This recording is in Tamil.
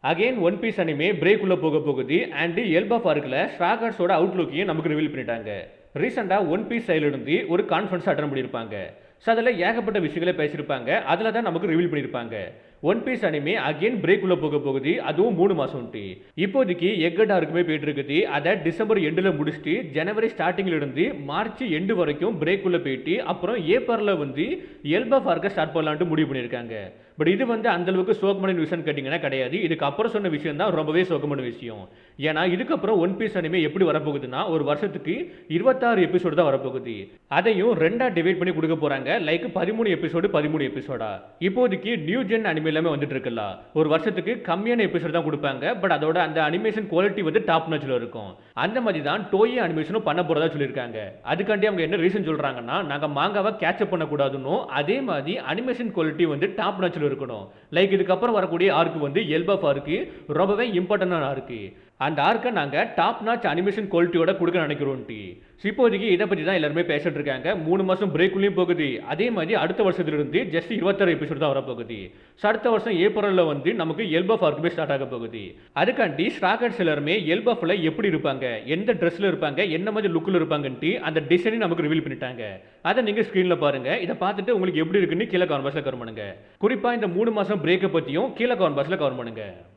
Again one piece anime break உள்ள போக போகுது அண்ட் எல்பா பார்க்கில் ஸ்ட்ராகர்ஸோட அவுட்லுக்கையும் நமக்கு ரிவீல் பண்ணிட்டாங்க. ரீசெண்டாக ஒன் பீஸ் சைட்லேருந்து ஒரு கான்ஃபரன்ஸ் அட்டன் பண்ணியிருப்பாங்க. ஸோ அதில் ஏகப்பட்ட விஷயங்களை பேசியிருப்பாங்க. அதில் தான் நமக்கு ரிவீல் பண்ணியிருப்பாங்க. One piece anime again break உள்ள போக போகுது, அதுவும் 3 மாதம். இப்போதைக்கு எக்கட் ஆர்க்குமே போயிட்டு இருக்குது. அதை டிசம்பர் எண்டில் முடிச்சுட்டு ஜனவரி ஸ்டார்டிங்ல இருந்து மார்ச் எண்டு வரைக்கும் பிரேக் உள்ள போயிட்டு அப்புறம் ஏப்ரலில் வந்து எல்பா பார்க்க ஸ்டார்ட் பண்ணலான்ட்டு முடிவு பண்ணியிருக்காங்க. பட் இது வந்து அந்த அளவுக்கு சோகமான விஷயம் கேட்டிங்கன்னா கிடையாது. இதுக்கு அப்புறம் சொன்ன விஷயம் தான் ரொம்பவே சோகமான விஷயம். ஏன்னா இதுக்கப்புறம் ஒன் பீஸ் அனிமே எப்படி வரப்போகுதுன்னா ஒரு வருஷத்துக்கு 26 எபிசோடு தான் வரப்போகுது. அதையும் ரெண்டா டிவைட் பண்ணி கொடுக்க போறாங்க. Like 13 episode 13 எபிசோடா. இப்போதைக்கு நியூ ஜென் அனிமே எல்லாமே வந்துட்டு இருக்குல்ல, ஒரு வருஷத்துக்கு கம்மியான எபிசோடு தான் கொடுப்பாங்க. பட் அதோட அந்த அனிமேஷன் குவாலிட்டி வந்து டாப் நாச்சில் இருக்கும். அந்த மாதிரி தான் டோயே அனிமேஷனும் பண்ண போறதா சொல்லியிருக்காங்க. அதுக்காண்டி அவங்க என்ன ரீசன் சொல்றாங்கன்னா, நாங்க மாங்காவை கேட்சப் பண்ணக்கூடாதுன்னு, அதே மாதிரி அனிமேஷன் குவாலிட்டி வந்து டாப் நாச்சில் இருக்கணும். லைக் இதுக்கப்புறம் வரக்கூடிய ஆர்க்கு வந்து எல்பா ஆர்க்கு ரொம்பவே இம்பார்ட்டன்டான ஆர்க்கு. அந்த ஆர்க்கை நாங்கள் டாப் நாச் அனிமேஷன் குவாலிட்டியோட கொடுக்க நினைக்கிறோம். இப்போதைக்கு இதை பற்றி தான் எல்லாருமே பேசிட்டு இருக்காங்க. 3 மாதம் பிரேக்குள்ளேயும் போகுது. அதே மாதிரி அடுத்த வருஷத்துலேருந்து ஜஸ்ட் 26 எபிசோடு தான் வரப்போகுது. ஸோ அடுத்த வருஷம் ஏப்ரலில் வந்து நமக்கு எல்பா ஆர்க்குமே ஸ்டார்ட் ஆக போகுது. அதுக்காண்டி ஸ்ட்ராகர்ஸ் எல்லாருமே எல்பாஃபில் எப்படி இருப்பாங்க, எந்த ட்ரெஸ்ஸில் இருப்பாங்க, என்ன மாதிரி லுக்கில் இருப்பாங்கன்ட்டு அந்த டிசைனை நமக்கு ரிவீல் பண்ணிட்டாங்க. அதை நீங்கள் ஸ்க்ரீனில் பாருங்கள். இதை பார்த்துட்டு உங்களுக்கு எப்படி இருக்குன்னு கீழே கமெண்ட் பாக்ஸில் கமெண்ட் பண்ணுங்க. குறிப்பாக இந்த 3 மாதம் பிரேக்கை பற்றியும் கீழே கமெண்ட் பாக்ஸில் கமெண்ட் பண்ணுங்க.